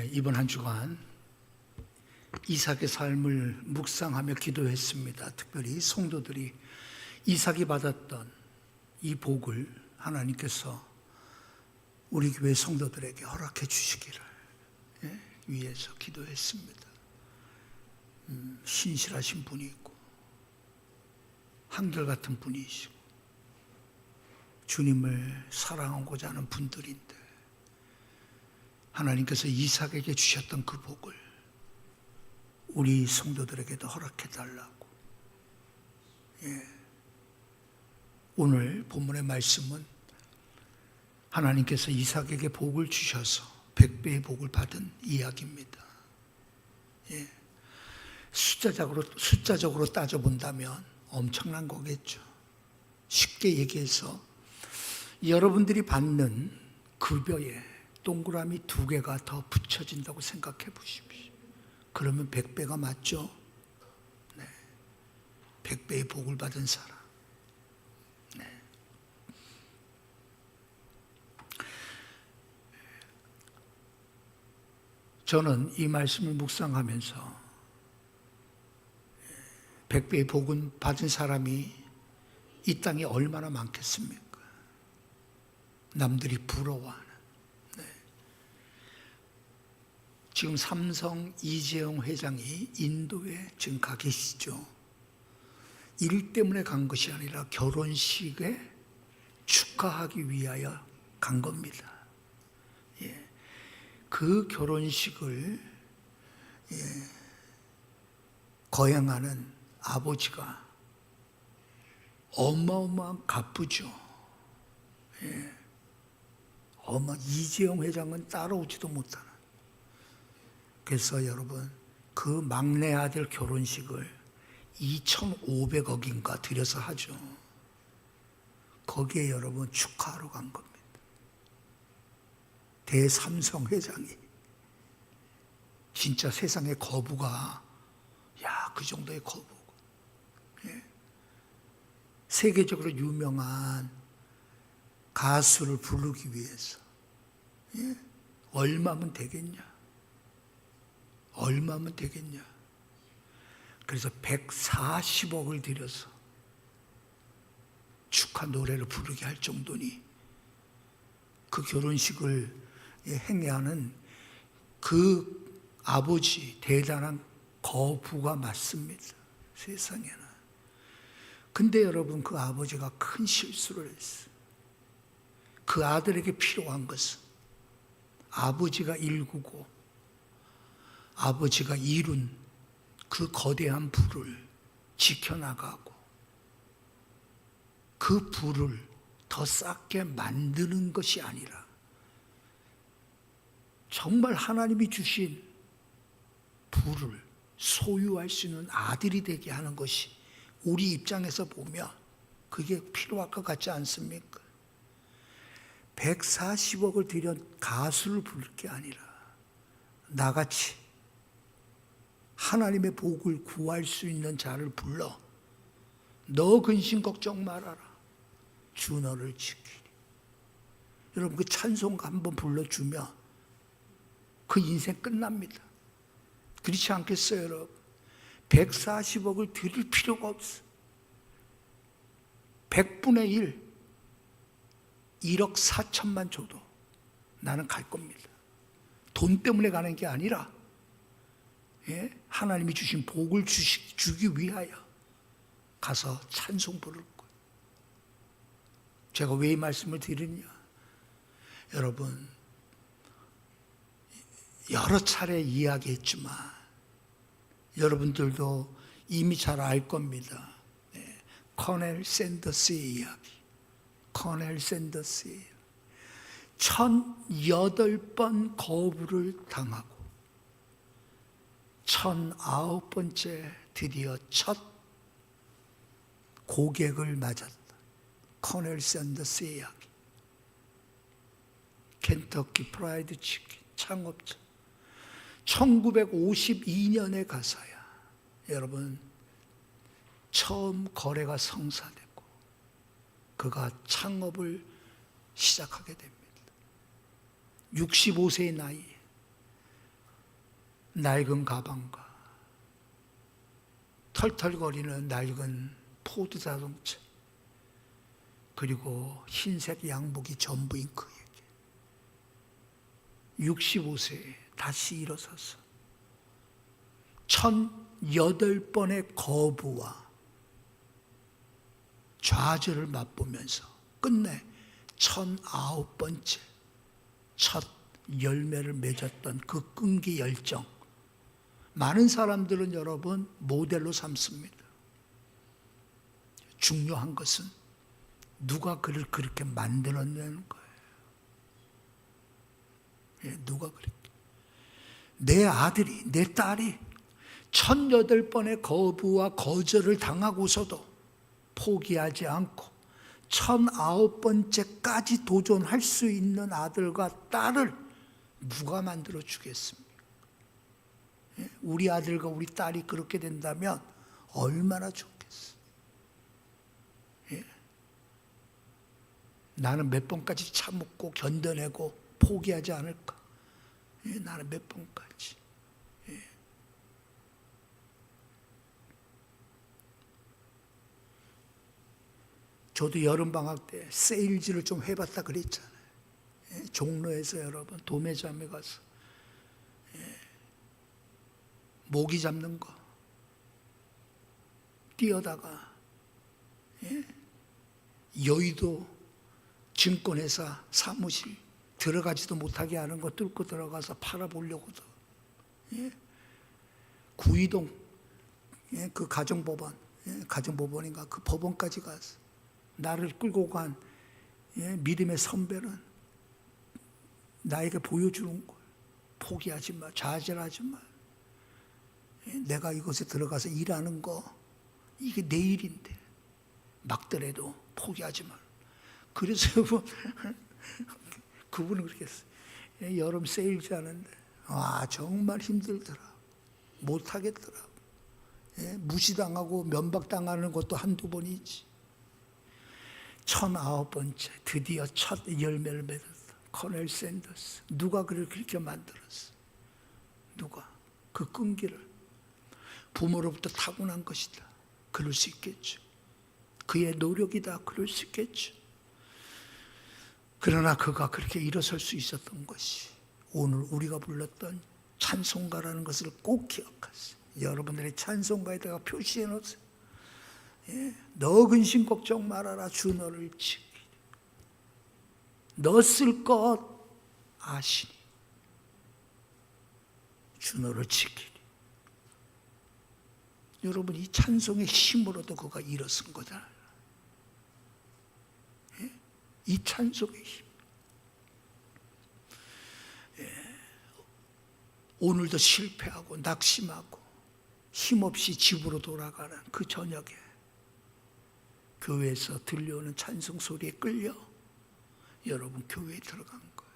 이번 한 주간 이삭의 삶을 묵상하며 기도했습니다. 특별히 성도들이 이삭이 받았던 이 복을 하나님께서 우리 교회 성도들에게 허락해 주시기를 위해서 기도했습니다. 신실하신 분이고 한결같은 분이시고 주님을 사랑하고자 하는 분들인데 하나님께서 이삭에게 주셨던 그 복을 우리 성도들에게도 허락해 달라고. 오늘 본문의 말씀은 하나님께서 이삭에게 복을 주셔서 100배의 복을 받은 이야기입니다. 숫자적으로 따져본다면 엄청난 거겠죠. 쉽게 얘기해서 여러분들이 받는 급여에 동그라미 2개가 더 붙여진다고 생각해 보십시오. 그러면 100배가 맞죠? 네. 100배의 복을 받은 사람. 네. 저는 이 말씀을 묵상하면서 100배의 복은 받은 사람이 이 땅에 얼마나 많겠습니까? 남들이 부러워하는. 지금 삼성 이재용 회장이 인도에 지금 가 계시죠. 일 때문에 간 것이 아니라 결혼식에 축하하기 위하여 간 겁니다. 그 결혼식을 거행하는 아버지가 어마어마한 갑부죠. 이재용 회장은 따라오지도 못하는. 그래서 여러분 그 막내 아들 결혼식을 2,500억인가 들여서 하죠. 거기에 여러분 축하하러 간 겁니다. 대삼성 회장이 진짜 세상의 거부가 그 정도의 거부고 세계적으로 유명한 가수를 부르기 위해서 얼마면 되겠냐? 얼마면 되겠냐? 그래서 140억을 들여서 축하 노래를 부르게 할 정도니 그 결혼식을 행해하는 그 아버지 대단한 거부가 맞습니다. 세상에는. 근데 여러분 그 아버지가 큰 실수를 했어요. 그 아들에게 필요한 것은 아버지가 일구고 아버지가 이룬 그 거대한 부를 지켜나가고 그 부를 더 쌓게 만드는 것이 아니라 정말 하나님이 주신 부를 소유할 수 있는 아들이 되게 하는 것이 우리 입장에서 보면 그게 필요할 것 같지 않습니까? 140억을 들여 가수를 부를 게 아니라 나같이 하나님의 복을 구할 수 있는 자를 불러 너 근심 걱정 말아라 주 너를 지키리. 여러분 그 찬송 한번 불러주면 그 인생 끝납니다. 그렇지 않겠어요 여러분? 140억을 드릴 필요가 없어. 100분의 1 1억 4천만 줘도 나는 갈 겁니다. 돈 때문에 가는 게 아니라 하나님이 주신 복을 주기 위하여 가서 찬송 부를 거예요. 제가 왜 이 말씀을 드리냐? 여러분 여러 차례 이야기했지만 여러분들도 이미 잘 알 겁니다. 커넬 샌더스의 이야기. 커넬 샌더스의 1008번 거부를 당하고 1009번째 드디어 첫 고객을 맞았다. 커넬 샌더스의 이야기. 켄터키 프라이드 치킨 창업자. 1952년에 가서야 여러분 처음 거래가 성사되고 그가 창업을 시작하게 됩니다. 65세의 나이에 낡은 가방과 털털거리는 낡은 포드 자동차, 그리고 흰색 양복이 전부인 그에게 65세에 다시 일어서서 1008번의 거부와 좌절을 맛보면서 끝내 1009번째 첫 열매를 맺었던 그 끈기 열정, 많은 사람들은 여러분 모델로 삼습니다. 중요한 것은 누가 그를 그렇게 만들어내는 거예요. 누가 그렇게. 내 아들이, 내 딸이 1008번의 거부와 거절을 당하고서도 포기하지 않고 1009번째까지 도전할 수 있는 아들과 딸을 누가 만들어 주겠습니까? 우리 아들과 우리 딸이 그렇게 된다면 얼마나 좋겠어. 나는 몇 번까지 참고 견뎌내고 포기하지 않을까? 나는 몇 번까지. 저도 여름방학 때 세일즈를 좀 해봤다 그랬잖아요. 종로에서 여러분 도매점에 가서 모기 잡는 거 뛰어다가 여의도 증권회사 사무실 들어가지도 못하게 하는 거 뚫고 들어가서 팔아보려고도, 구이동 그 가정법원인가 그 법원까지 가서 나를 끌고 간 믿음의 선배는 나에게 보여주는 걸, 포기하지 마, 좌절하지 마. 내가 이곳에 들어가서 일하는 거 이게 내 일인데 막더라도 포기하지 마. 그래서 그분은 그렇게 했어요. 여름 세일즈 하는데 정말 힘들더라. 못하겠더라. 무시당하고 면박당하는 것도 한두 번이지. 1009번째 드디어 첫 열매를 맺었다. 코넬 샌더스. 누가 그를 그렇게 만들었어? 누가? 그 끈기를. 부모로부터 타고난 것이다. 그럴 수 있겠죠. 그의 노력이다. 그럴 수 있겠죠. 그러나 그가 그렇게 일어설 수 있었던 것이 오늘 우리가 불렀던 찬송가라는 것을 꼭 기억하세요. 여러분들의 찬송가에다가 표시해 놓으세요. 너 근심 걱정 말아라. 주 너를 지키리. 너 쓸 것 아시니. 주 너를 지키리. 여러분 이 찬송의 힘으로도 그가 일어선 거잖아요. 이 찬송의 힘. 오늘도 실패하고 낙심하고 힘없이 집으로 돌아가는 그 저녁에 교회에서 들려오는 찬송 소리에 끌려 여러분 교회에 들어간 거예요.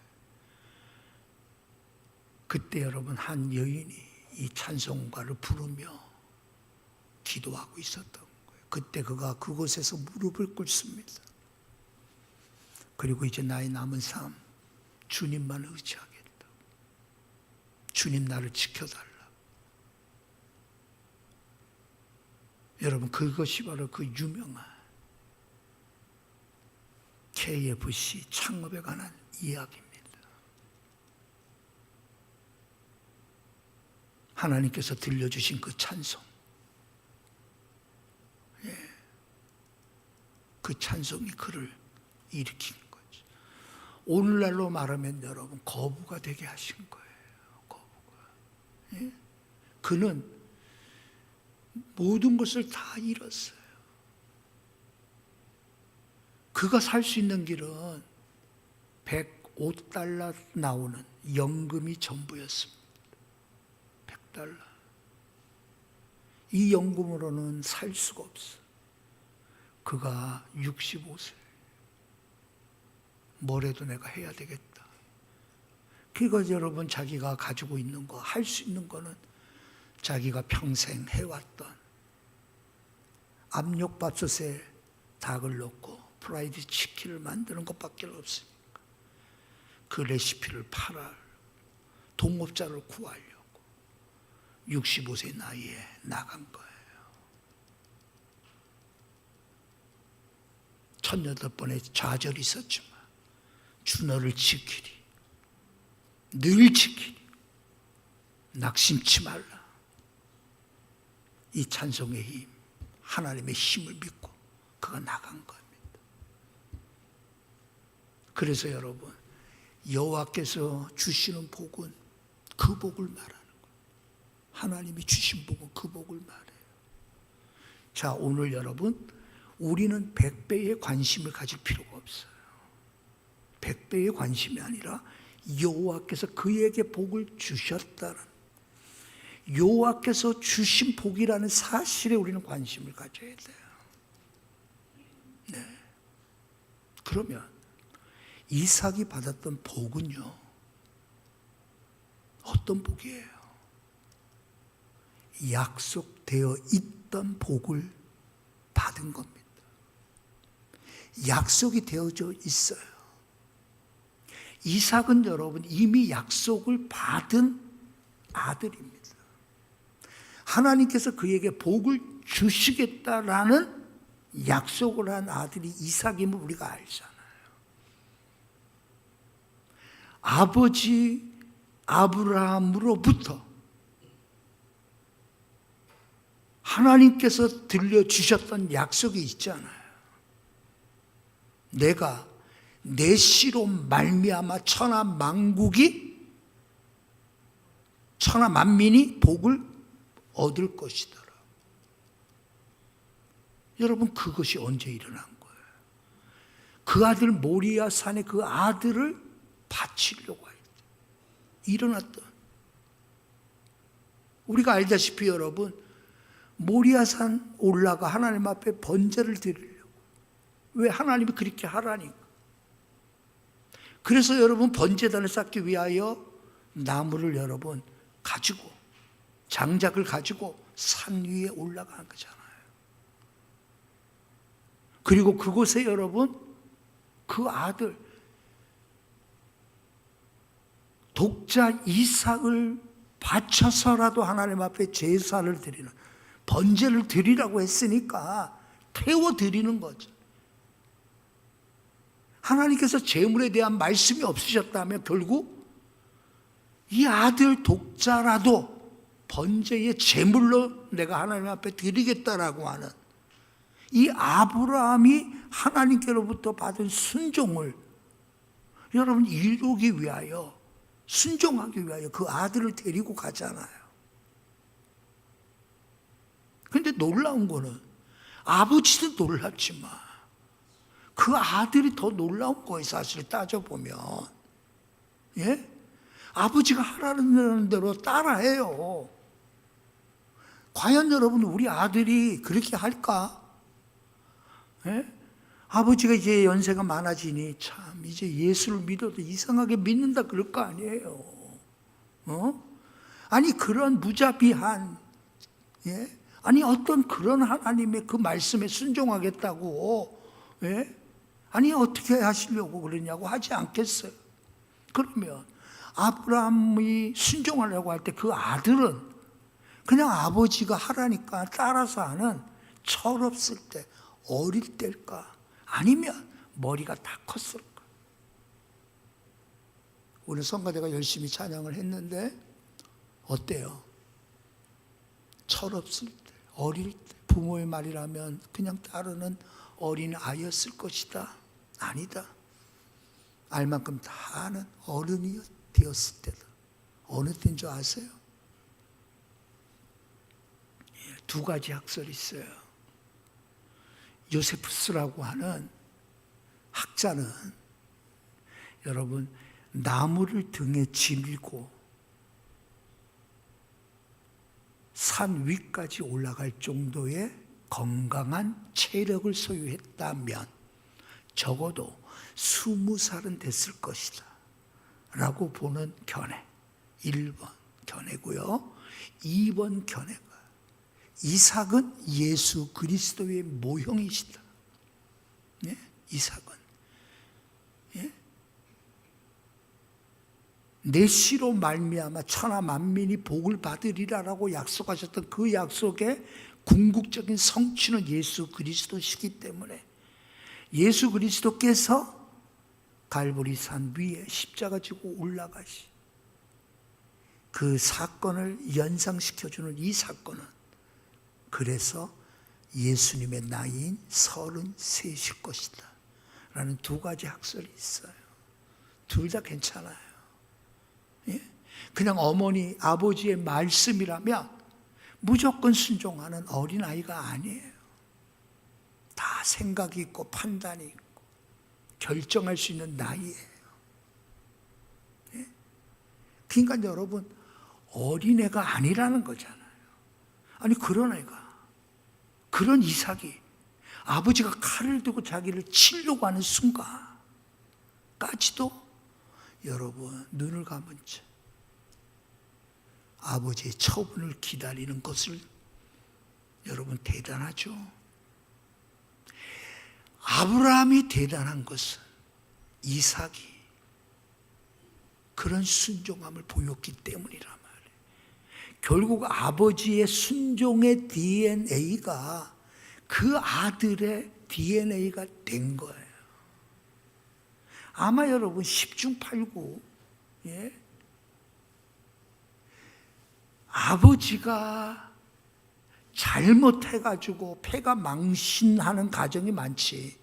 그때 여러분 한 여인이 이 찬송가를 부르며 기도하고 있었던 거예요. 그때 그가 그곳에서 무릎을 꿇습니다. 그리고 이제 나의 남은 삶 주님만 의지하겠다. 주님 나를 지켜달라. 여러분 그것이 바로 그 유명한 KFC 창업에 관한 이야기입니다. 하나님께서 들려주신 그 찬송, 그 찬송이 그를 일으킨 거죠. 오늘날로 말하면 여러분 거부가 되게 하신 거예요. 거부가. 그는 모든 것을 다 잃었어요. 그가 살 수 있는 길은 105달러 나오는 연금이 전부였습니다. 100달러. 이 연금으로는 살 수가 없어요. 그가 65세. 뭐래도 내가 해야 되겠다. 그러니까 여러분 자기가 가지고 있는 거, 할 수 있는 거는 자기가 평생 해왔던 압력밥솥에 닭을 넣고 프라이드 치킨을 만드는 것밖에 없으니까 그 레시피를 팔아 동업자를 구하려고 65세 나이에 나간 거예요. 1008번의 좌절이 있었지만 주 너를 지키리, 늘 지키리, 낙심치 말라. 이 찬송의 힘, 하나님의 힘을 믿고 그가 나간 겁니다. 그래서 여러분, 여호와께서 주시는 복은 그 복을 말하는 거예요. 하나님이 주신 복은 그 복을 말해요. 자, 오늘 여러분, 우리는 100배의 관심을 가질 필요가 없어요. 100배의 관심이 아니라 여호와께서 그에게 복을 주셨다는, 여호와께서 주신 복이라는 사실에 우리는 관심을 가져야 돼요. 네. 그러면 이삭이 받았던 복은요, 어떤 복이에요? 약속되어 있던 복을 받은 겁니다. 약속이 되어져 있어요. 이삭은 여러분 이미 약속을 받은 아들입니다. 하나님께서 그에게 복을 주시겠다라는 약속을 한 아들이 이삭임을 우리가 알잖아요. 아버지 아브라함으로부터 하나님께서 들려주셨던 약속이 있잖아요. 내가 내 씨로 말미암아 천하 만민이 복을 얻을 것이더라. 여러분, 그것이 언제 일어난 거예요? 그 아들 모리아 산에 그 아들을 바치려고 할 때 일어났던, 우리가 알다시피 여러분, 모리아 산 올라가 하나님 앞에 번제를 드리려고. 왜? 하나님이 그렇게 하라니까. 그래서 여러분, 번제단을 쌓기 위하여 나무를 여러분 가지고, 장작을 가지고 산 위에 올라간 거잖아요. 그리고 그곳에 여러분 그 아들 독자 이삭을 바쳐서라도 하나님 앞에 제사를 드리는, 번제를 드리라고 했으니까 태워 드리는 거죠. 하나님께서 제물에 대한 말씀이 없으셨다면 결국 이 아들 독자라도 번제의 제물로 내가 하나님 앞에 드리겠다라고 하는 이 아브라함이 하나님께로부터 받은 순종을 여러분 이루기 위하여, 순종하기 위하여 그 아들을 데리고 가잖아요. 그런데 놀라운 거는 아버지도 놀랐지만 그 아들이 더 놀라운 거예요. 사실 따져보면. 예? 아버지가 하라는 대로 따라해요. 과연 여러분 우리 아들이 그렇게 할까? 예? 아버지가 이제 연세가 많아지니 참 이제 예수를 믿어도 이상하게 믿는다 그럴 거 아니에요. 아니 그런 무자비한, 예? 아니 어떤 그런 하나님의 그 말씀에 순종하겠다고, 예? 아니 어떻게 하시려고 그러냐고 하지 않겠어요? 그러면 아브라함이 순종하려고 할 때 그 아들은 그냥 아버지가 하라니까 따라서 하는 철없을 때, 어릴 때일까? 아니면 머리가 다 컸을까? 오늘 성가대가 열심히 찬양을 했는데 어때요? 철없을 때, 어릴 때, 부모의 말이라면 그냥 따르는 어린 아이였을 것이다. 아니다. 알 만큼 다 아는 어른이 되었을 때다. 어느 때인 줄 아세요? 두 가지 학설이 있어요. 요세푸스라고 하는 학자는 여러분 나무를 등에 지밀고 산 위까지 올라갈 정도의 건강한 체력을 소유했다면 적어도 20살은 됐을 것이다 라고 보는 견해, 1번 견해고요. 2번 견해가 이삭은 예수 그리스도의 모형이시다. 예? 이삭은, 예? 내 씨로 말미암아 천하 만민이 복을 받으리라라고 약속하셨던 그 약속의 궁극적인 성취는 예수 그리스도시기 때문에 예수 그리스도께서 갈보리 산 위에 십자가 지고 올라가시 그 사건을 연상시켜주는 이 사건은 그래서 예수님의 나이인 33일 것이다 라는 두 가지 학설이 있어요. 둘 다 괜찮아요. 예? 그냥 어머니 아버지의 말씀이라면 무조건 순종하는 어린아이가 아니에요. 다 생각이 있고 판단이 있고 결정할 수 있는 나이예요. 예? 그러니까 여러분 어린애가 아니라는 거잖아요. 아니 그런 애가 그런 이삭이 아버지가 칼을 들고 자기를 치려고 하는 순간까지도 여러분 눈을 감은 채 아버지의 처분을 기다리는 것을 여러분 대단하죠. 아브라함이 대단한 것은 이삭이 그런 순종함을 보였기 때문이란 말이에요. 결국 아버지의 순종의 DNA가 그 아들의 DNA가 된 거예요. 아마 여러분 10중 8구 아버지가 잘못해가지고 폐가 망신하는 가정이 많지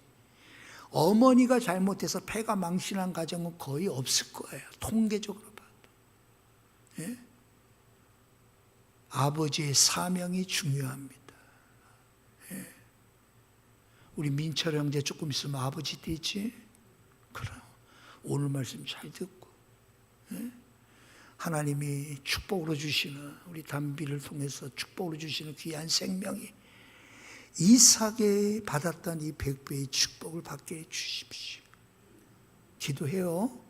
어머니가 잘못해서 폐가 망신한 가정은 거의 없을 거예요. 통계적으로 봐도. 예? 아버지의 사명이 중요합니다. 예? 우리 민철 형제 조금 있으면 아버지 되지? 그럼 오늘 말씀 잘 듣고 예? 하나님이 축복으로 주시는 우리 담비를 통해서 축복으로 주시는 귀한 생명이 이삭이 받았던 이 100배의 축복을 받게 해주십시오. 기도해요.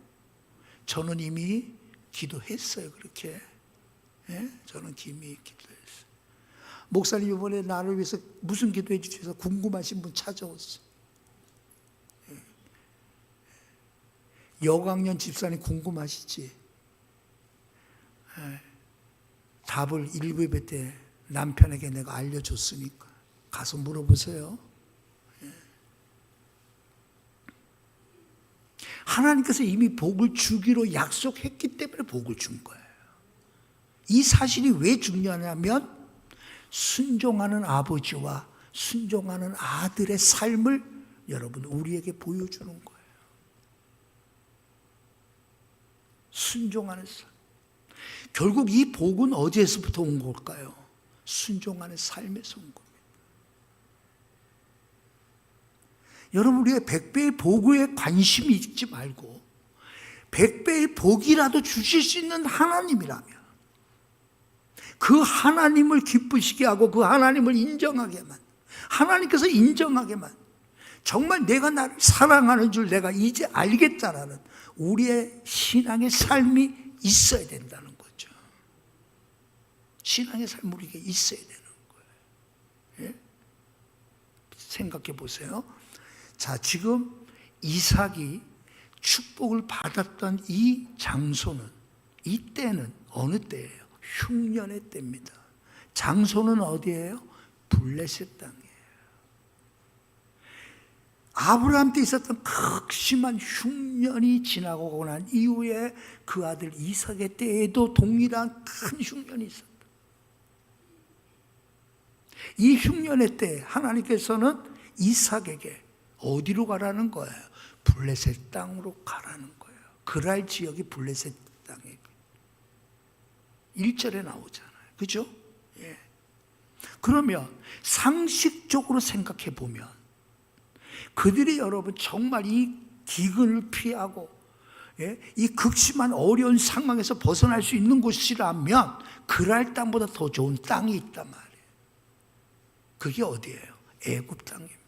저는 이미 기도했어요. 그렇게 저는 이미 기도했어요. 목사님 이번에 나를 위해서 무슨 기도해 주셔서 궁금하신 분 찾아왔어요. 여광년 집사님 궁금하시지? 답을 1부예배 때 남편에게 내가 알려줬으니까 가서 물어보세요. 하나님께서 이미 복을 주기로 약속했기 때문에 복을 준 거예요. 이 사실이 왜 중요하냐면 순종하는 아버지와 순종하는 아들의 삶을 여러분 우리에게 보여주는 거예요. 순종하는 삶. 결국 이 복은 어디에서부터 온 걸까요? 순종하는 삶에서 온 겁니다. 여러분 우리가 100배의 복에 관심이 있지 말고 100배의 복이라도 주실 수 있는 하나님이라면 그 하나님을 기쁘시게 하고 그 하나님을 인정하게만 하나님께서 인정하게만 정말 내가 나를 사랑하는 줄 내가 이제 알겠다라는 우리의 신앙의 삶이 있어야 된다는 거죠. 신앙의 삶 우리에게 있어야 되는 거예요. 예? 생각해 보세요. 자, 지금 이삭이 축복을 받았던 이 장소는 이때는 어느 때예요? 흉년의 때입니다. 장소는 어디예요? 블레셋 땅이에요. 아브라함 때 있었던 극심한 흉년이 지나고 난 이후에 그 아들 이삭의 때에도 동일한 큰 흉년이 있었다. 이 흉년의 때 하나님께서는 이삭에게 어디로 가라는 거예요? 블레셋 땅으로 가라는 거예요. 그랄 지역이 블레셋 땅이에요. 1절에 나오잖아요. 그죠? 예. 그러면 상식적으로 생각해 보면 그들이 여러분 정말 이 기근을 피하고 이 극심한 어려운 상황에서 벗어날 수 있는 곳이라면 그랄 땅보다 더 좋은 땅이 있단 말이에요. 그게 어디예요? 애굽 땅입니다.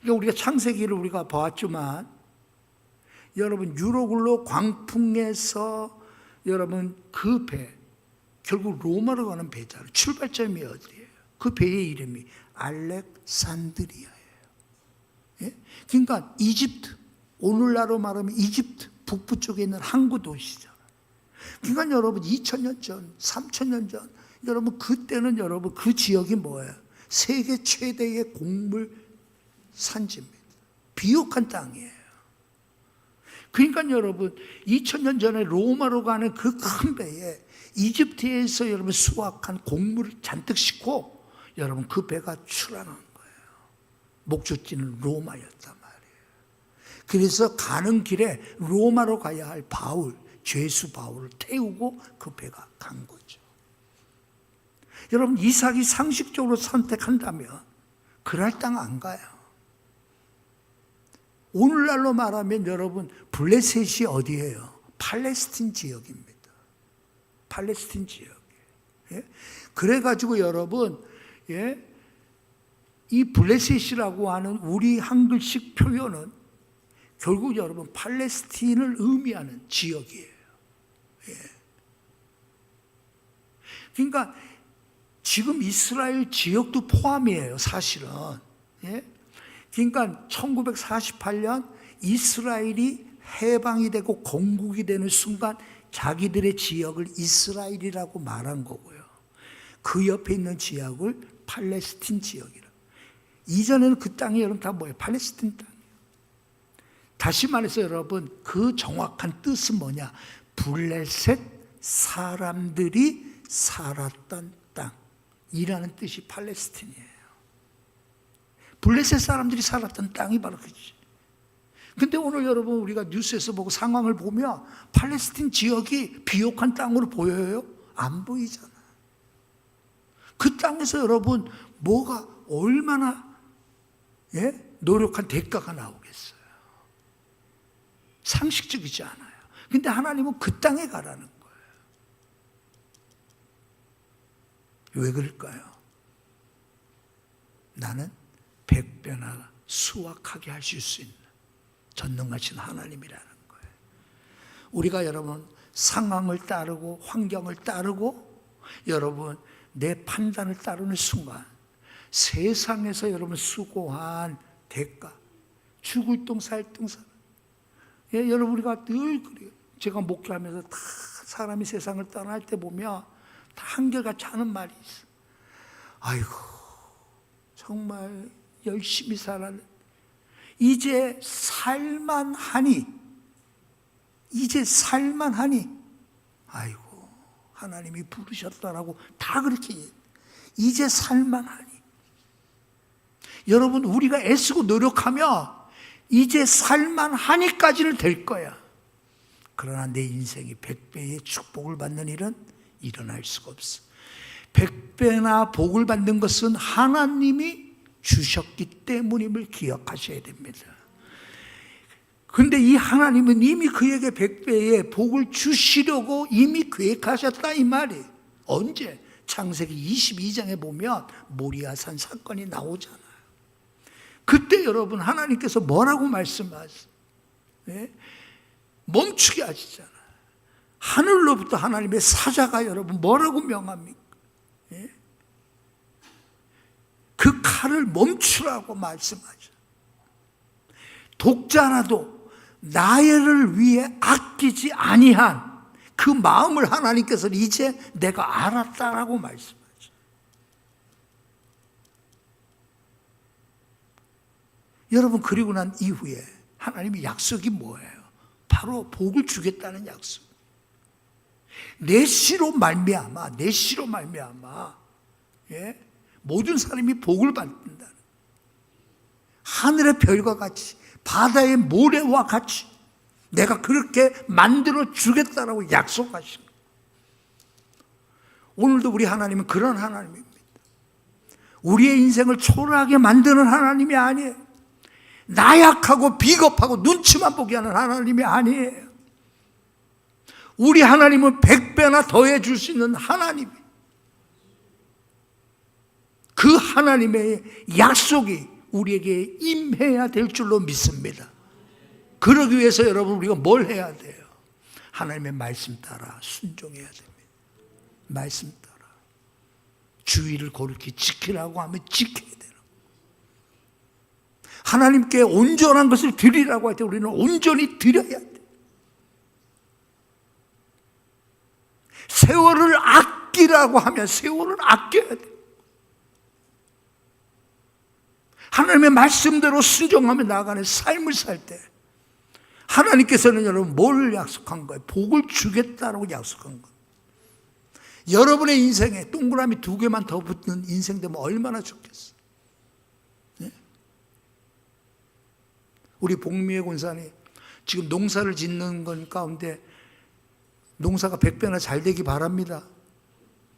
그러니까 우리가 창세기를 우리가 보았지만 여러분 유로글로 광풍에서 여러분 그 배 결국 로마로 가는 배잖아요. 출발점이 어디예요? 그 배의 이름이 알렉산드리아예요. 예? 그러니까 이집트 오늘날로 말하면 이집트 북부 쪽에 있는 항구 도시잖아요. 그러니까 여러분 2000년 전, 3000년 전 여러분 그때는 여러분 그 지역이 뭐예요? 세계 최대의 곡물 산지입니다. 비옥한 땅이에요. 그러니까 여러분 2000년 전에 로마로 가는 그 큰 배에 이집트에서 여러분 수확한 곡물을 잔뜩 싣고 여러분 그 배가 출항한 거예요. 목적지는 로마였단 말이에요. 그래서 가는 길에 로마로 가야 할 바울, 죄수 바울을 태우고 그 배가 간 거죠. 여러분 이삭이 상식적으로 선택한다면 그럴 땅 안 가요. 오늘날로 말하면 여러분 블레셋이 어디예요? 팔레스틴 지역입니다. 팔레스틴 지역. 예? 그래가지고 여러분, 예? 이 블레셋이라고 하는 우리 한글식 표현은 결국 여러분 팔레스틴을 의미하는 지역이에요. 예. 그러니까 지금 이스라엘 지역도 포함이에요, 사실은. 예? 그러니까 1948년 이스라엘이 해방이 되고 건국이 되는 순간 자기들의 지역을 이스라엘이라고 말한 거고요. 그 옆에 있는 지역을 팔레스틴 지역이라. 이전에는 그 땅이 여러분 다 뭐예요? 팔레스틴 땅이에요. 다시 말해서 여러분 그 정확한 뜻은 뭐냐? 블레셋 사람들이 살았던 땅이라는 뜻이 팔레스틴이에요. 블레셋 사람들이 살았던 땅이 바로 그지. 근데 오늘 여러분 우리가 뉴스에서 보고 상황을 보면 팔레스틴 지역이 비옥한 땅으로 보여요? 안 보이잖아요. 그 땅에서 여러분 뭐가 얼마나 노력한 대가가 나오겠어요. 상식적이지 않아요. 근데 하나님은 그 땅에 가라는 거예요. 왜 그럴까요? 나는 100배나 수확하게 하실 수 있는 전능하신 하나님이라는 거예요. 우리가 여러분 상황을 따르고 환경을 따르고 여러분 내 판단을 따르는 순간 세상에서 여러분 수고한 대가 죽을 똥 살 똥 살. 예, 여러분 우리가 늘 그래요. 제가 목회하면서 다 사람이 세상을 떠날 때 보면 다 한결같이 하는 말이 있어. 아이고 정말 열심히 살았는데 이제 살만하니 아이고 하나님이 부르셨다라고 다 그렇게 이제 살만하니. 여러분 우리가 애쓰고 노력하면 이제 살만하니까지는 될 거야. 그러나 내 인생이 100배의 축복을 받는 일은 일어날 수가 없어. 100배나 복을 받는 것은 하나님이 주셨기 때문임을 기억하셔야 됩니다. 그런데 이 하나님은 이미 그에게 100배의 복을 주시려고 이미 계획하셨다 이 말이. 언제? 창세기 22장에 보면 모리아산 사건이 나오잖아요. 그때 여러분 하나님께서 뭐라고 말씀하세요? 네? 멈추게 하시잖아요. 하늘로부터 하나님의 사자가 여러분 뭐라고 명합니까? 네? 그 칼을 멈추라고 말씀하죠. 독자라도 나를 위해 아끼지 아니한 그 마음을 하나님께서 이제 내가 알았다라고 말씀하죠. 여러분 그리고 난 이후에 하나님의 약속이 뭐예요? 바로 복을 주겠다는 약속. 내 씨로 말미암아 예? 모든 사람이 복을 받는다. 하늘의 별과 같이 바다의 모래와 같이 내가 그렇게 만들어 주겠다라고 약속하신 거예요. 오늘도 우리 하나님은 그런 하나님입니다. 우리의 인생을 초라하게 만드는 하나님이 아니에요. 나약하고 비겁하고 눈치만 보게 하는 하나님이 아니에요. 우리 하나님은 100배나 더해 줄 수 있는 하나님. 그 하나님의 약속이 우리에게 임해야 될 줄로 믿습니다. 그러기 위해서 여러분 우리가 뭘 해야 돼요? 하나님의 말씀 따라 순종해야 됩니다. 말씀 따라 주의를 거룩히 지키라고 하면 지켜야 돼요. 하나님께 온전한 것을 드리라고 할 때 우리는 온전히 드려야 돼. 세월을 아끼라고 하면 세월을 아껴야 돼. 하나님의 말씀대로 순종하며 나아가는 삶을 살 때 하나님께서는 여러분 뭘 약속한 거예요? 복을 주겠다라고 약속한 거예요. 여러분의 인생에 동그라미 2개만 더 붙는 인생 되면 얼마나 좋겠어. 네? 우리 복미의 권사님 지금 농사를 짓는 건 가운데 농사가 100배나 잘 되기 바랍니다.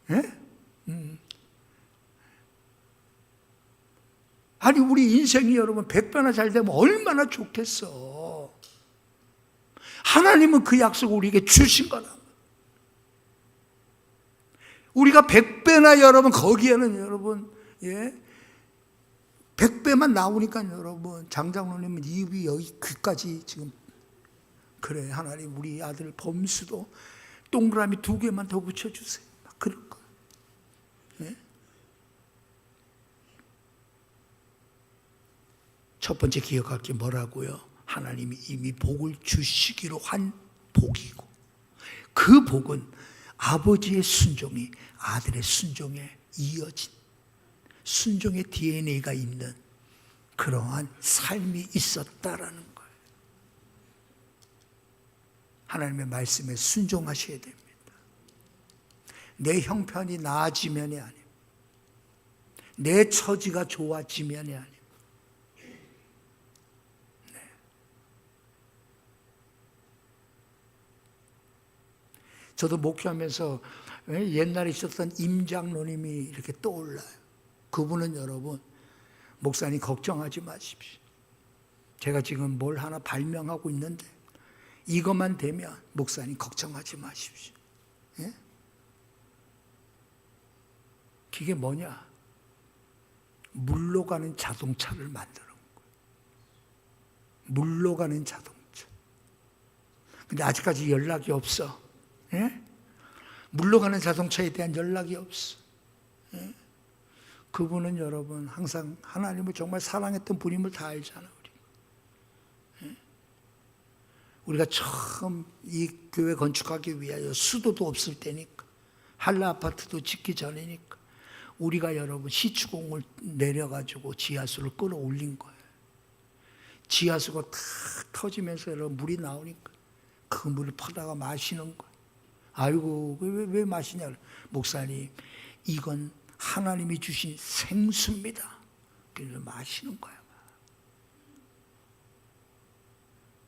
네? 아니 우리 인생이 여러분 100배나 잘 되면 얼마나 좋겠어. 하나님은 그 약속을 우리에게 주신 거라. 우리가 100배나 여러분 거기에는 여러분 100배만 나오니까 여러분 장장로님은 입이 여기 귀까지 지금 그래 하나님 우리 아들 범수도 동그라미 2개만 더 붙여주세요. 막 그럴 거예요. 예? 첫 번째 기억할 게 뭐라고요? 하나님이 이미 복을 주시기로 한 복이고 그 복은 아버지의 순종이 아들의 순종에 이어진 순종의 DNA가 있는 그러한 삶이 있었다라는 거예요. 하나님의 말씀에 순종하셔야 됩니다. 내 형편이 나아지면이 아니고 내 처지가 좋아지면이 아니고 저도 목회하면서 옛날에 있었던 임장로님이 이렇게 떠올라요. 그분은 여러분 목사님 걱정하지 마십시오. 제가 지금 뭘 하나 발명하고 있는데 이것만 되면 목사님 걱정하지 마십시오. 예? 그게 뭐냐? 물로 가는 자동차를 만드는 거예요. 물로 가는 자동차. 근데 아직까지 연락이 없어. 예? 물로 가는 자동차에 대한 연락이 없어. 예? 그분은 여러분 항상 하나님을 정말 사랑했던 분임을 다 알잖아. 예? 우리가 처음 이 교회 건축하기 위하여 수도도 없을 때니까 한라 아파트도 짓기 전이니까 우리가 여러분 시추공을 내려가지고 지하수를 끌어올린 거예요. 지하수가 탁 터지면서 여러분 물이 나오니까 그 물을 퍼다가 마시는 거예요. 아이고 왜 마시냐? 목사님 이건 하나님이 주신 생수입니다. 그래서 마시는 거야.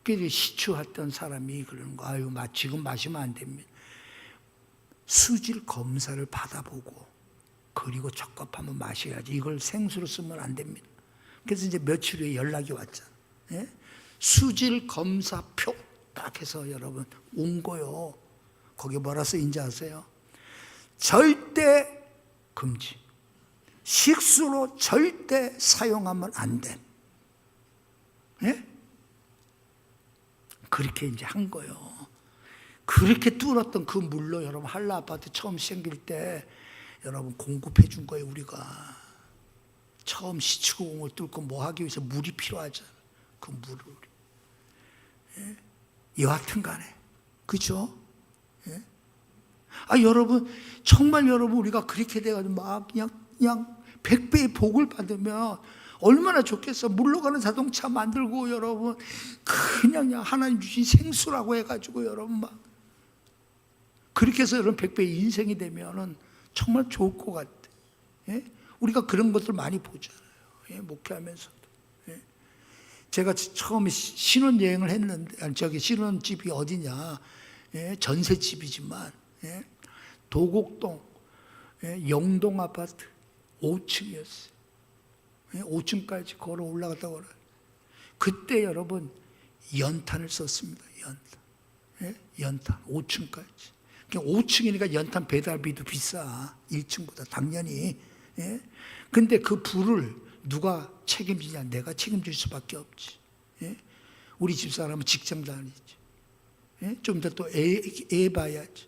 그래서 시추했던 사람이 그러는 거. 아유 지금 마시면 안 됩니다. 수질 검사를 받아보고 그리고 적합하면 마셔야지. 이걸 생수로 쓰면 안 됩니다. 그래서 이제 며칠 후에 연락이 왔잖아. 예? 수질 검사표 딱 해서 여러분 온 거요. 거기 뭐라 쓰인지 아세요? 절대 금지. 식수로 절대 사용하면 안 돼. 예? 그렇게 이제 한 거예요. 그렇게 뚫었던 그 물로 여러분 한라 아파트 처음 생길 때 여러분 공급해 준 거예요. 우리가 처음 시추공을 뚫고 뭐 하기 위해서 물이 필요하잖아요. 그 물을 예? 여하튼 간에 그렇죠? 예? 여러분 정말 여러분 우리가 그렇게 돼가지고 막 그냥 100배의 복을 받으면 얼마나 좋겠어. 물로 가는 자동차 만들고 여러분 그냥 하나님 주신 생수라고 해가지고 여러분 막 그렇게 해서 여러분 100배의 인생이 되면은 정말 좋을 것 같아. 예? 우리가 그런 것들 많이 보잖아요. 예? 목회하면서도. 예? 제가 처음에 신혼여행을 했는데 저기 신혼집이 어디냐? 예? 전셋집이지만 예? 도곡동 예? 영동 아파트 5층이었어요. 예? 5층까지 걸어 올라갔다 걸어. 그때 여러분 연탄을 썼습니다. 연탄. 예? 연탄 5층까지. 5층이니까 연탄 배달비도 비싸. 1층보다 당연히. 예? 근데 그 불을 누가 책임지냐? 내가 책임질 수밖에 없지. 예? 우리 집사람은 직장 다니지. 예? 좀 더 또 애 봐야지.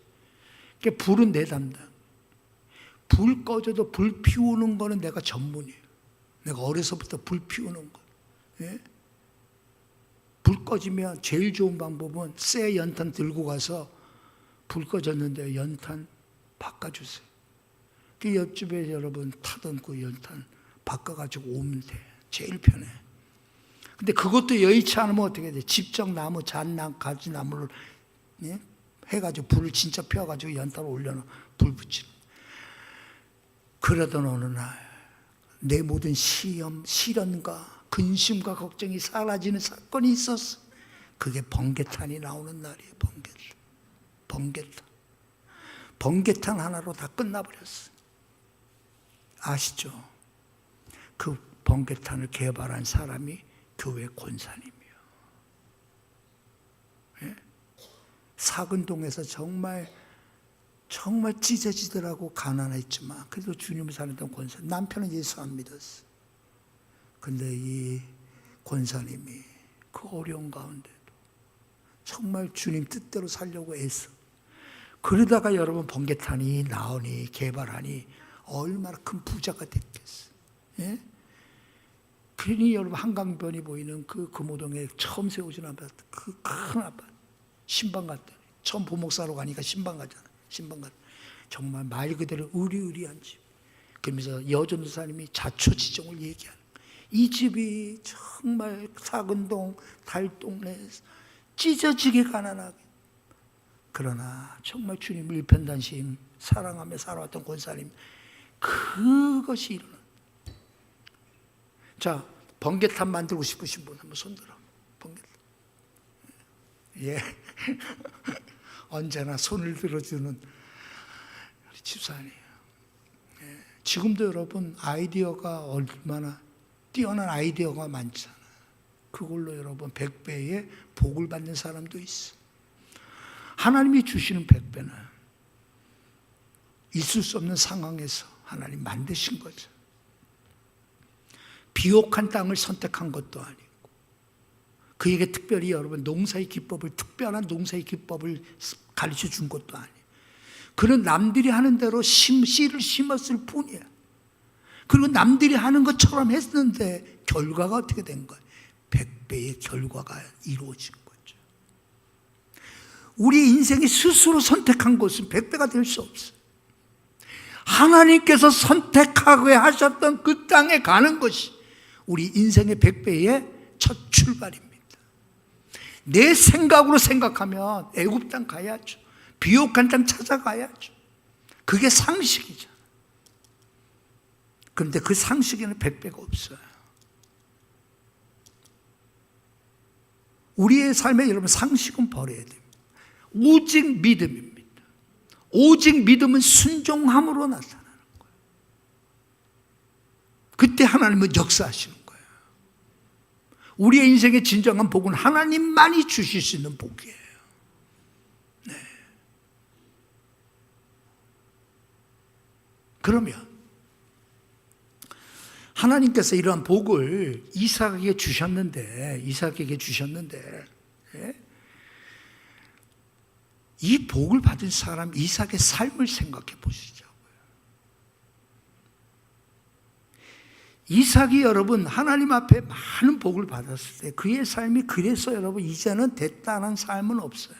그러니까 불은 내 담당. 불 꺼져도 불 피우는 거는 내가 전문이에요. 내가 어려서부터 불 피우는 거. 예? 불 꺼지면 제일 좋은 방법은 새 연탄 들고 가서 불 꺼졌는데 연탄 바꿔주세요. 그 옆집에 여러분 타던 그 연탄 바꿔가지고 오면 돼. 제일 편해. 근데 그것도 여의치 않으면 어떻게 돼? 집정나무, 잣나무, 가지나무를 해가지고 불을 진짜 펴가지고 연탄을 올려놓은 불 붙이는. 그러던 어느 날 내 모든 시험, 시련과 근심과 걱정이 사라지는 사건이 있었어. 그게 번개탄이 나오는 날이에요. 번개탄 하나로 다 끝나버렸어. 아시죠? 그 번개탄을 개발한 사람이 교회 권사님이요. 예? 사근동에서 정말 찢어지더라고. 가난했지만 그래도 주님을 사랑했던 권사. 남편은 예수 안 믿었어. 근데 이 권사님이 그 어려운 가운데도 정말 주님 뜻대로 살려고 애써. 그러다가 여러분 번개탄이 나오니 개발하니 얼마나 큰 부자가 됐겠어. 예? 그러니 여러분 한강변이 보이는 그 금호동에 처음 세워진 아파트, 그 큰 아파트, 신방 갔더니 처음 부목사로 가니까 신방 가잖아. 정말 말 그대로 의리의리한 집. 그러면서 여전도사님이 자초지종을 얘기하는 이 집이 정말 사근동 달동네에서 찢어지게 가난하게. 그러나 정말 주님을 일편단심 사랑하며 살아왔던 권사님, 그것이 일어나. 자, 번개탄 만들고 싶으신 분 한번 손들어. 번개탄. 예. 언제나 손을 들어주는 우리 집사님. 예. 지금도 여러분 아이디어가 얼마나 뛰어난 아이디어가 많잖아요. 그걸로 여러분 100배의 복을 받는 사람도 있어. 하나님이 주시는 100배는 있을 수 없는 상황에서 하나님 만드신 거죠. 비옥한 땅을 선택한 것도 아니고, 그에게 특별히 여러분 농사의 기법을, 특별한 농사의 기법을 가르쳐 준 것도 아니에요. 그는 남들이 하는 대로 씨를 심었을 뿐이야. 그리고 남들이 하는 것처럼 했는데 결과가 어떻게 된 거예요? 100배의 결과가 이루어진 거죠. 우리 인생이 스스로 선택한 것은 100배가 될 수 없어요. 하나님께서 선택하게 하셨던 그 땅에 가는 것이 우리 인생의 100배의 첫 출발입니다. 내 생각으로 생각하면 애굽 땅 가야죠. 비옥한 땅 찾아가야죠. 그게 상식이죠. 그런데 그 상식에는 100배가 없어요. 우리의 삶에 여러분 상식은 버려야 됩니다. 오직 믿음입니다. 오직 믿음은 순종함으로 나타나는 거예요. 그때 하나님은 역사하시는 거예요. 우리의 인생의 진정한 복은 하나님만이 주실 수 있는 복이에요. 네. 그러면 하나님께서 이러한 복을 이삭에게 주셨는데 예? 이 복을 받은 사람 이삭의 삶을 생각해 보시자고요. 이삭이 여러분 하나님 앞에 많은 복을 받았을 때 그의 삶이 그래서 여러분 이제는 됐다는 삶은 없어요.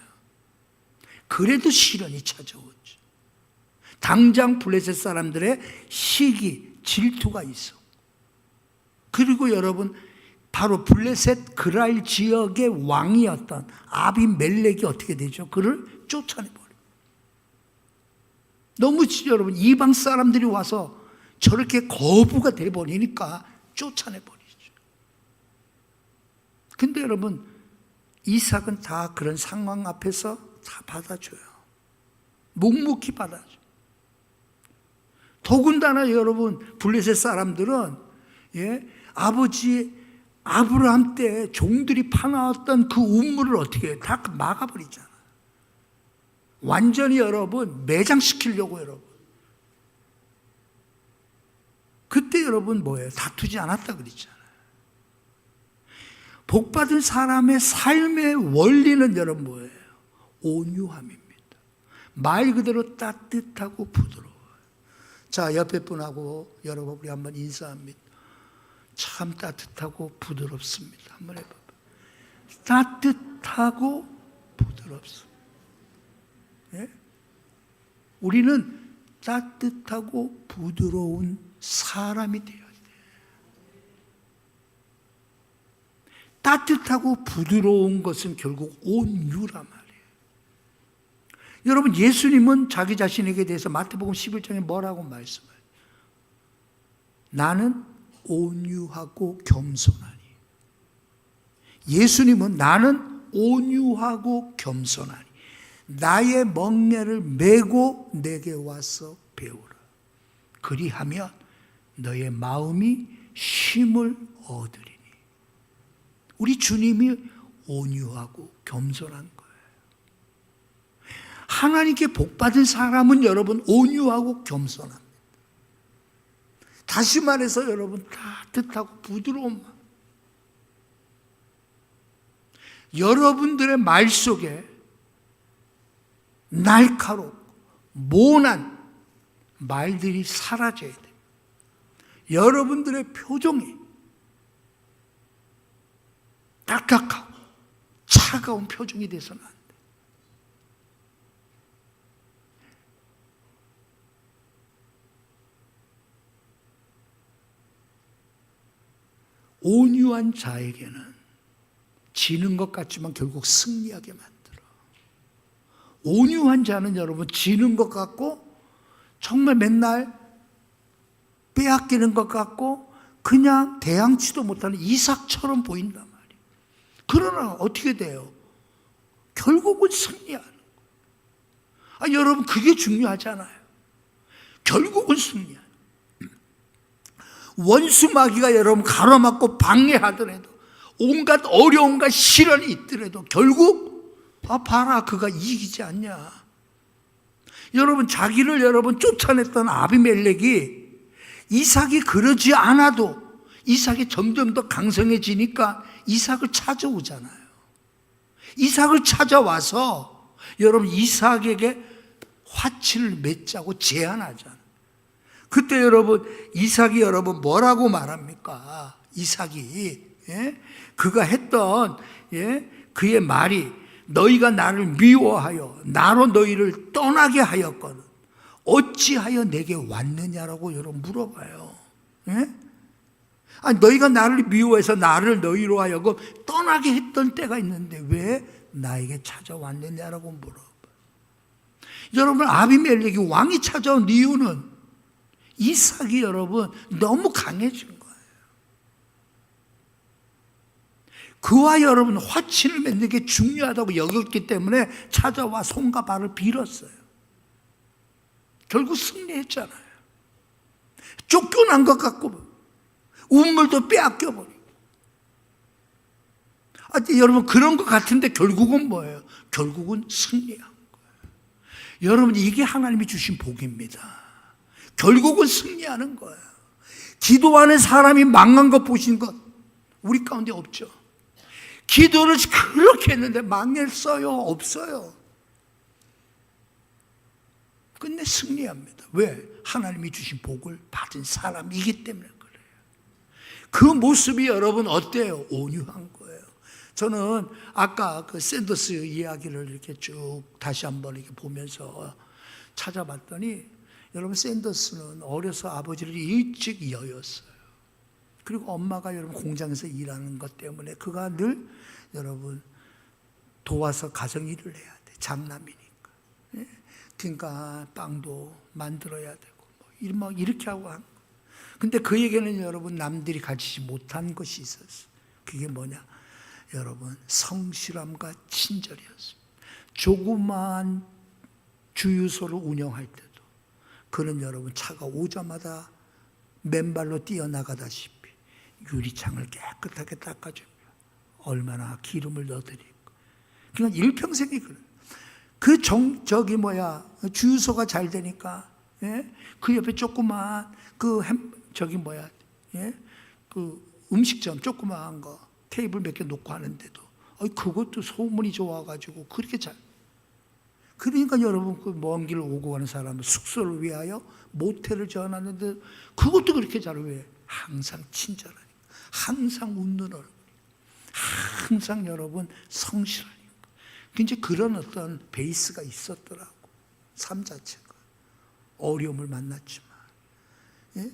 그래도 시련이 찾아오죠. 당장 블레셋 사람들의 시기, 질투가 있어. 그리고 여러분 바로 블레셋 그랄 지역의 왕이었던 아비멜렉이 어떻게 되죠? 그를 쫓아내버려요. 너무 여러분 이방 사람들이 와서 저렇게 거부가 돼버리니까 쫓아내버리죠. 근데 여러분 이삭은 다 그런 상황 앞에서 다 받아줘요. 묵묵히 받아줘요. 더군다나 여러분 블레셋 사람들은 아버지 아브라함 때 종들이 파나왔던 그 우물을 어떻게 해요? 다 막아버리잖아요. 완전히 여러분 매장시키려고 여러분. 그때 여러분 뭐예요? 다투지 않았다 그랬잖아요. 복받은 사람의 삶의 원리는 여러분 뭐예요? 온유함입니다. 말 그대로 따뜻하고 부드러워요. 자, 옆에 분하고 여러분 우리 한번 인사합니다. 참 따뜻하고 부드럽습니다. 한번 해봐요. 따뜻하고 부드럽습니다. 예? 우리는 따뜻하고 부드러운 사람이 되어야 돼. 따뜻하고 부드러운 것은 결국 온유란 말이에요. 여러분, 예수님은 자기 자신에게 대해서 마태복음 11장에 뭐라고 말씀해요? 나는 온유하고 겸손하니. 예수님은 나는 온유하고 겸손하니 나의 멍에를 메고 내게 와서 배우라. 그리하면 너의 마음이 쉼을 얻으리니. 우리 주님이 온유하고 겸손한 거예요. 하나님께 복받은 사람은 여러분 온유하고 겸손합니다. 다시 말해서 여러분 따뜻하고 부드러운 마음. 여러분들의 말 속에 날카롭고 모난 말들이 사라져야 돼요. 여러분들의 표정이 딱딱하고 차가운 표정이 돼서는 안 돼요. 온유한 자에게는 지는 것 같지만 결국 승리하게 만들어. 온유한 자는 여러분 지는 것 같고 정말 맨날 빼앗기는 것 같고 그냥 대항치도 못하는 이삭처럼 보인단 말이에요. 그러나 어떻게 돼요? 결국은 승리하는 거예요. 여러분 그게 중요하잖아요. 결국은 승리하는 거예요. 원수 마귀가 여러분 가로막고 방해하더라도 온갖 어려움과 시련이 있더라도 결국 봐라 그가 이기지 않냐. 여러분 자기를 여러분 쫓아냈던 아비멜렉이 이삭이 그러지 않아도 이삭이 점점 더 강성해지니까 이삭을 찾아오잖아요. 이삭을 찾아와서 여러분 이삭에게 화친을 맺자고 제안하잖아요. 그때 여러분 이삭이 여러분 뭐라고 말합니까? 이삭이 그가 했던 그의 말이 너희가 나를 미워하여 나로 너희를 떠나게 하였거든 어찌하여 내게 왔느냐라고 여러분 물어봐요. 너희가 나를 미워해서 나를 너희로 하여금 떠나게 했던 때가 있는데 왜 나에게 찾아왔느냐라고 물어봐요. 여러분 아비멜렉이 왕이 찾아온 이유는 이삭이 여러분 너무 강해진 거예요. 그와 여러분 화친을 맺는 게 중요하다고 여겼기 때문에 찾아와 손과 발을 빌었어요. 결국 승리했잖아요. 쫓겨난 것 같고 우물도 빼앗겨버리고. 여러분 그런 것 같은데 결국은 뭐예요? 결국은 승리한 거예요. 여러분 이게 하나님이 주신 복입니다. 결국은 승리하는 거예요. 기도하는 사람이 망한 것 보신 것 우리 가운데 없죠. 기도를 그렇게 했는데 망했어요? 없어요. 근데 승리합니다. 왜? 하나님이 주신 복을 받은 사람이기 때문에 그래요. 그 모습이 여러분 어때요? 온유한 거예요. 저는 아까 그 샌더스 이야기를 이렇게 쭉 다시 한번 이렇게 보면서 찾아봤더니 여러분 샌더스는 어려서 아버지를 일찍 여였어요. 그리고 엄마가 여러분 공장에서 일하는 것 때문에 그가 늘 여러분 도와서 가정 일을 해야 돼. 장남이니까. 그러니까 빵도 만들어야 되고 막 이렇게 하고 한. 근데 그에게는 여러분 남들이 가지지 못한 것이 있었어요. 그게 뭐냐? 여러분 성실함과 친절이었어요. 조그마한 주유소를 운영할 때도 그는 여러분 차가 오자마자 맨발로 뛰어나가다시피 유리창을 깨끗하게 닦아주며 얼마나 기름을 넣어드리고 그냥 일평생이 그래요. 주유소가 잘 되니까 그 옆에 조그만 그 음식점 조그만 거 테이블 몇 개 놓고 하는데도 그것도 소문이 좋아가지고 그렇게 잘. 그러니까 여러분 그 먼 길 오고 가는 사람은 숙소를 위하여 모텔을 지어놨는데 그것도 그렇게 잘. 왜? 항상 친절하니까, 항상 웃는 얼굴, 항상 여러분 성실하니까. 이제 그런 어떤 베이스가 있었더라고. 삶 자체가 어려움을 만났지만, 예?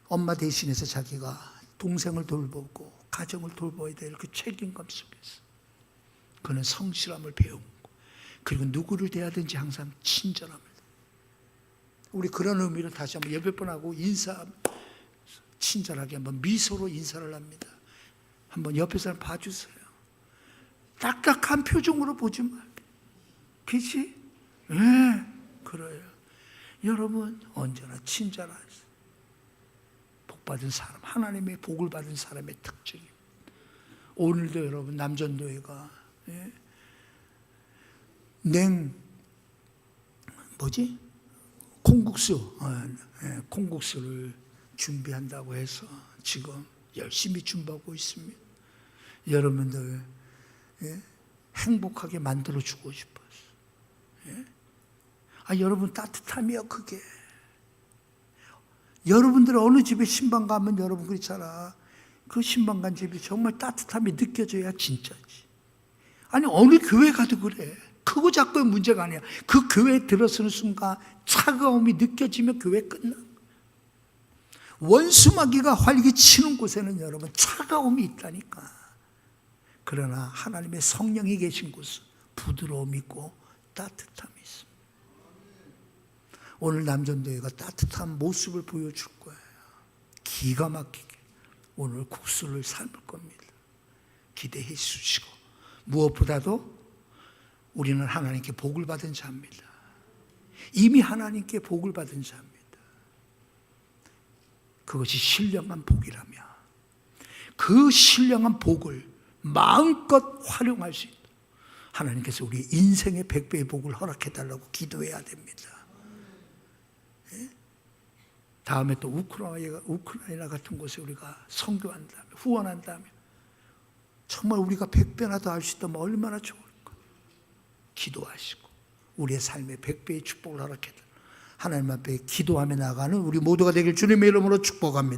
엄마 대신해서 자기가 동생을 돌보고 가정을 돌봐야 될 그 책임감 속에서 그는 성실함을 배운 거, 그리고 누구를 대하든지 항상 친절합니다. 우리 그런 의미로 다시 한번 예배 번하고 친절하게 한번 미소로 인사를 합니다. 한번 옆에 사람 봐주세요. 딱딱한 표정으로 보지 말고. 그치? 네, 그래요. 여러분 언제나 친절하세요. 복받은 사람, 하나님의 복을 받은 사람의 특징입니다. 오늘도 여러분 남전도회가 콩국수를 준비한다고 해서 지금 열심히 준비하고 있습니다. 여러분들 행복하게 만들어주고 싶어서. 여러분 따뜻함이요 그게. 여러분들 어느 집에 신방 가면 여러분 그렇잖아. 그 신방 간 집이 정말 따뜻함이 느껴져야 진짜지. 아니 어느 교회 가도 그래. 크고 작고의 문제가 아니야. 그 교회에 들어서는 순간 차가움이 느껴지면 교회 끝나. 원수마귀가 활기치는 곳에는 여러분 차가움이 있다니까. 그러나 하나님의 성령이 계신 곳은 부드러움이 있고 따뜻함이 있습니다. 오늘 남전도회가 따뜻한 모습을 보여줄 거예요. 기가 막히게 오늘 국수를 삶을 겁니다. 기대해 주시고, 무엇보다도 우리는 하나님께 복을 받은 자입니다. 이미 하나님께 복을 받은 자입니다. 그것이 신령한 복이라며 그 신령한 복을 마음껏 활용할 수 있도록 하나님께서 우리 인생의 100배의 복을 허락해달라고 기도해야 됩니다. 다음에 또 우크라이나 같은 곳에 우리가 선교한다면, 후원한다면 정말 우리가 100배나 더 할 수 있다면 얼마나 좋을까. 기도하시고 우리의 삶에 100배의 축복을 허락해달라고 하나님 앞에 기도하며 나가는 우리 모두가 되길 주님의 이름으로 축복합니다.